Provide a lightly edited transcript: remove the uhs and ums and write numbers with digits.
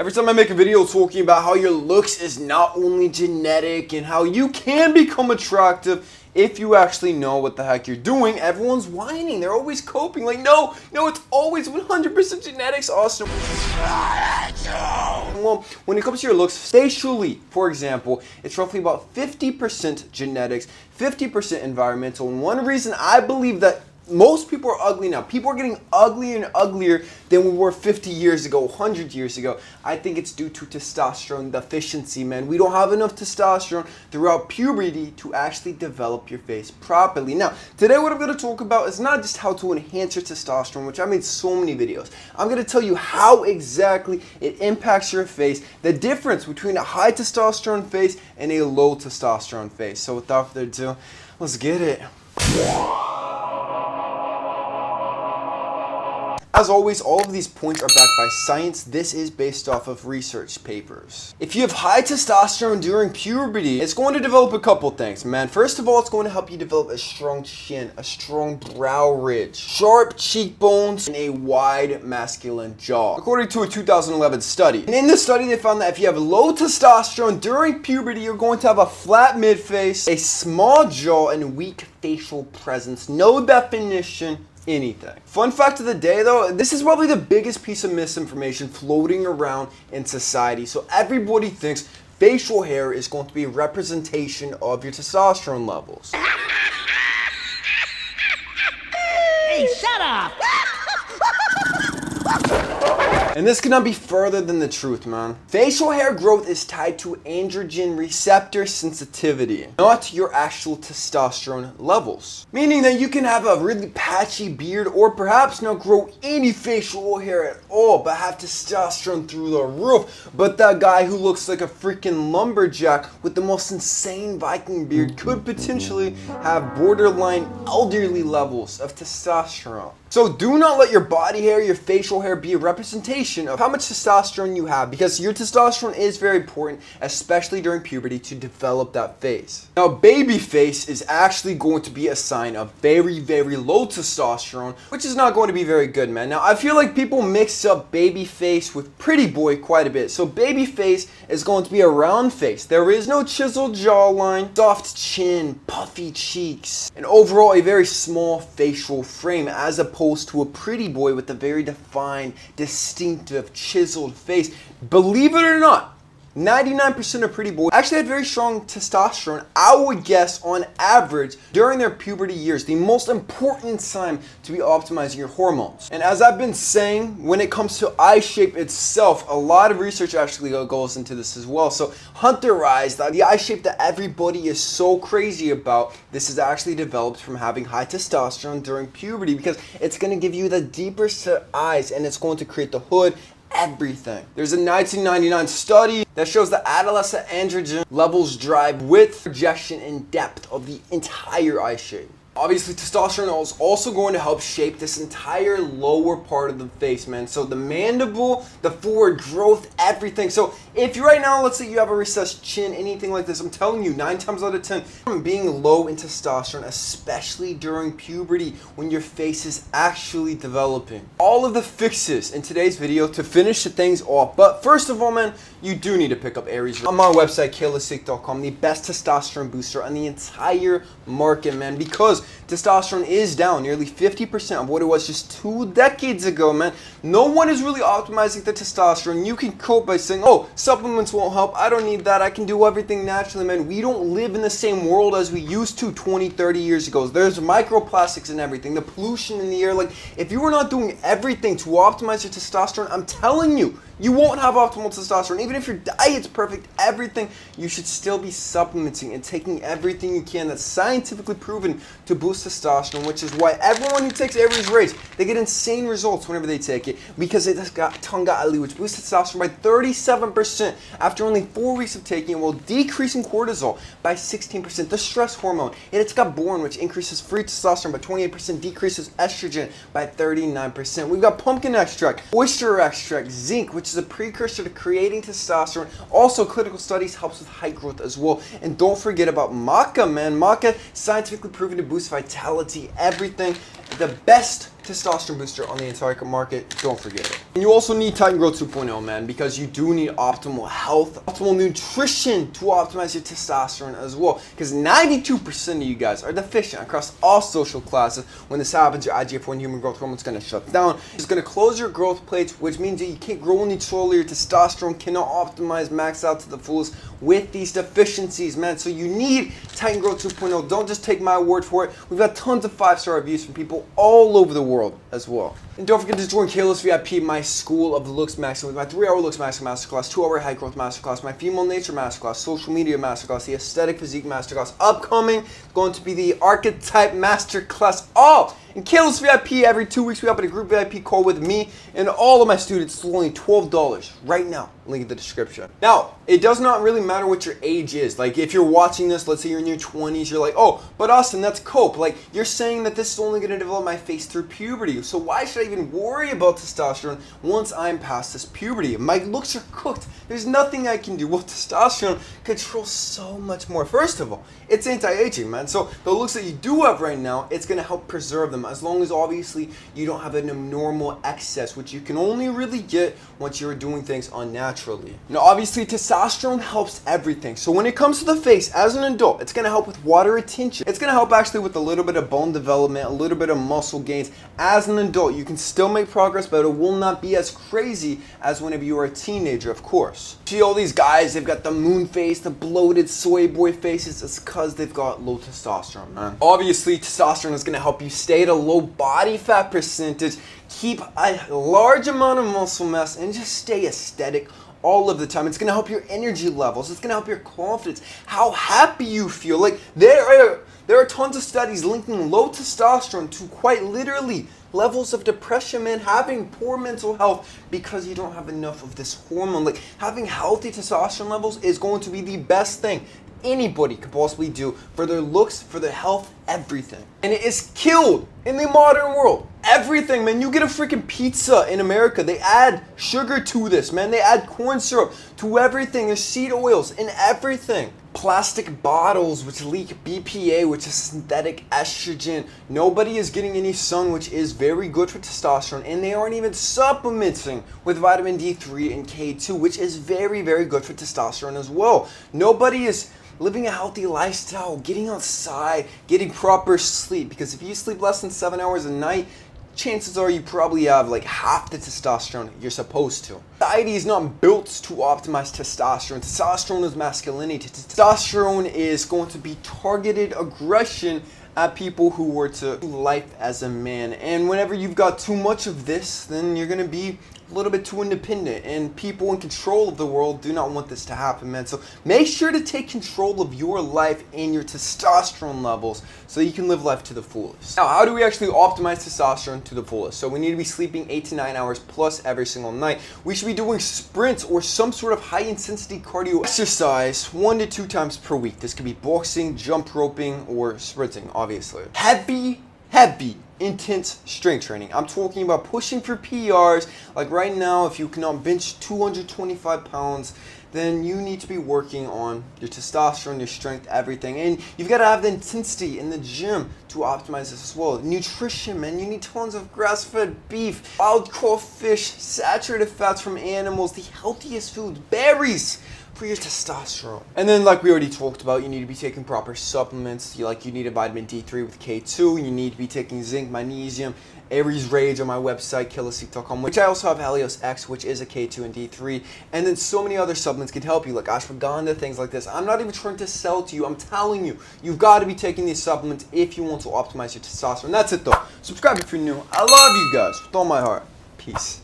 Every time I make a video talking about how your looks is not only genetic and how you can become attractive if you actually know what the heck you're doing, everyone's whining. They're always coping like, no, it's always 100% genetics, Austin. Well, when it comes to your looks, facially, for example, it's roughly about 50% genetics, 50% environmental. And one reason I believe that most people are ugly now. People are getting uglier and uglier than we were 50 years ago, 100 years ago. I think it's due to testosterone deficiency, man. We don't have enough testosterone throughout puberty to actually develop your face properly. Now, today what I'm going to talk about is not just how to enhance your testosterone, which I made so many videos. I'm going to tell you how exactly it impacts your face, the difference between a high testosterone face and a low testosterone face. So without further ado, let's get it. As always, all of these points are backed by science. This is based off of research papers. If you have high testosterone during puberty, it's going to develop a couple things, man. First of all, it's going to help you develop a strong chin, a strong brow ridge, sharp cheekbones, and a wide masculine jaw, according to a 2011 study. And in this study, they found that if you have low testosterone during puberty, you're going to have a flat mid-face, a small jaw, and weak facial presence. No definition, anything. Fun fact of the day though, this is probably the biggest piece of misinformation floating around in society. So everybody thinks facial hair is going to be a representation of your testosterone levels. Hey, shut up! And this cannot be further than the truth, man. Facial hair growth is tied to androgen receptor sensitivity, not your actual testosterone levels. Meaning that you can have a really patchy beard or perhaps not grow any facial hair at all, but have testosterone through the roof. But that guy who looks like a freaking lumberjack with the most insane Viking beard could potentially have borderline elderly levels of testosterone. So do not let your body hair, your facial hair be a representation of how much testosterone you have, because your testosterone is very important, especially during puberty, to develop that face. Now, baby face is actually going to be a sign of very, very low testosterone, which is not going to be very good, man. Now, I feel like people mix up baby face with pretty boy quite a bit. So baby face is going to be a round face. There is no chiseled jawline, soft chin, puffy cheeks, and overall a very small facial frame, as opposed to a pretty boy with a very defined, distinctive, chiseled face. Believe it or not, 99% of pretty boys actually had very strong testosterone, I would guess, on average during their puberty years, the most important time to be optimizing your hormones. And as I've been saying, when it comes to eye shape itself, a lot of research actually goes into this as well. So Hunter eyes, the eye shape that everybody is so crazy about, this is actually developed from having high testosterone during puberty, because it's going to give you the deeper set eyes and it's going to create the hood, everything. There's a 1999 study that shows that adolescent androgen levels drive width, projection, and depth of the entire eye shape. Obviously, testosterone is also going to help shape this entire lower part of the face, man. So the mandible, the forward growth, everything. So if you right now, let's say you have a recessed chin, anything like this, I'm telling you, 9 times out of 10, from being low in testosterone, especially during puberty, when your face is actually developing. All of the fixes in today's video to finish the things off. But first of all, man, you do need to pick up Aries on my website, kalosique.com, the best testosterone booster on the entire market, man, because testosterone is down nearly 50% of what it was just 2 decades ago, man. No one is really optimizing the testosterone. You can cope by saying, oh, supplements won't help. I don't need that. I can do everything naturally, man. We don't live in the same world as we used to 20, 30 years ago. There's microplastics and everything, the pollution in the air. Like, if you were not doing everything to optimize your testosterone, I'm telling you, you won't have optimal testosterone. Even if your diet's perfect, everything, you should still be supplementing and taking everything you can that's scientifically proven to boost testosterone, which is why everyone who takes Aries Race, they get insane results whenever they take it, because it has got Tunga Ali, which boosts testosterone by 37% after only 4 weeks of taking it, while decreasing cortisol by 16%, the stress hormone. And it's got Born, which increases free testosterone by 28%, decreases estrogen by 39%. We've got pumpkin extract, oyster extract, zinc, which is a precursor to creating testosterone. Also, clinical studies helps with height growth as well. And don't forget about maca, man. Maca, scientifically proven to boost vitality, everything. the best testosterone booster on the entire market. Don't forget it. And you also need Titan Growth 2.0, man, because you do need optimal health, optimal nutrition to optimize your testosterone as well. Because 92% of you guys are deficient across all social classes. When this happens, your IGF-1 human growth hormone is going to shut down. It's going to close your growth plates, which means that you can't grow any taller. Your testosterone cannot optimize, max out to the fullest with these deficiencies, man. So you need Titan Growth 2.0. Don't just take my word for it. We've got tons of 5-star reviews from people all over the world as well. And don't forget to join Kalos VIP, my School of the Looks Maximum, with my 3-hour Looks Maximum Masterclass, 2-hour High Growth Masterclass, my Female Nature Masterclass, Social Media Masterclass, the Aesthetic Physique Masterclass, upcoming, going to be the Archetype Masterclass, all in Kalos VIP. Every 2 weeks we have a group VIP call with me and all of my students. It's only $12 right now. Link in the description. Now, it does not really matter what your age is. Like, if you're watching this, let's say you're in your 20s, you're like, oh, but Austin, that's cope. Like, you're saying that this is only going to develop my face through puberty. So why should I even worry about testosterone once I'm past this puberty? My looks are cooked. There's nothing I can do. Well, testosterone controls so much more. First of all, it's anti-aging, man. So the looks that you do have right now, it's going to help preserve them, as long as obviously you don't have an abnormal excess, which you can only really get once you're doing things unnaturally. Now, obviously, testosterone helps everything. So when it comes to the face, as an adult, it's going to help with water retention. It's going to help actually with a little bit of bone development, a little bit of muscle gains. As an adult, you can still make progress, but it will not be as crazy as whenever you were a teenager, of course. See all these guys, they've got the moon face, the bloated soy boy faces. It's because they've got low testosterone, man. Obviously, testosterone is going to help you stay at a low body fat percentage, keep a large amount of muscle mass, and just stay aesthetic all of the time. It's going to help your energy levels. It's going to help your confidence, how happy you feel. Like, there are tons of studies linking low testosterone to quite literally levels of depression, man, having poor mental health because you don't have enough of this hormone. Like, having healthy testosterone levels is going to be the best thing anybody could possibly do for their looks, for their health, everything. And it is killed in the modern world. Everything, man. You get a freaking pizza in America, they add sugar to this, man. They add corn syrup to everything. There's seed oils in everything. Plastic bottles which leak BPA, which is synthetic estrogen. Nobody is getting any sun, which is very good for testosterone, and they aren't even supplementing with vitamin D3 and K2, which is very, very good for testosterone as well. Nobody is living a healthy lifestyle, getting outside, getting proper sleep, because if you sleep less than 7 hours a night, chances are you probably have like half the testosterone you're supposed to. Society is not built to optimize testosterone. Testosterone is masculinity. Testosterone is going to be targeted aggression at people who were to life as a man. And whenever you've got too much of this, then you're going to be a little bit too independent, and people in control of the world do not want this to happen, man. So make sure to take control of your life and your testosterone levels so you can live life to the fullest. Now, how do we actually optimize testosterone to the fullest? So we need to be sleeping 8 to 9 hours plus every single night. We should be doing sprints or some sort of high intensity cardio exercise 1 to 2 times per week. This could be boxing, jump roping, or sprinting, obviously. Heavy intense strength training. I'm talking about pushing for PRs. Like right now, if you cannot bench 225 pounds, then you need to be working on your testosterone, your strength, everything. And you've got to have the intensity in the gym to optimize this as well. Nutrition, man. You need tons of grass-fed beef, wild caught fish, saturated fats from animals, the healthiest foods, berries for your testosterone. And then, like we already talked about, you need to be taking proper supplements. You need a vitamin D3 with K2. You need to be taking zinc, magnesium, Aries Rage on my website, kalosique.com, which I also have Helios X, which is a K2 and D3. And then so many other supplements can help you, like ashwagandha, things like this. I'm not even trying to sell to you. I'm telling you, you've got to be taking these supplements if you want to optimize your testosterone. That's it, though. Subscribe if you're new. I love you guys with all my heart. Peace.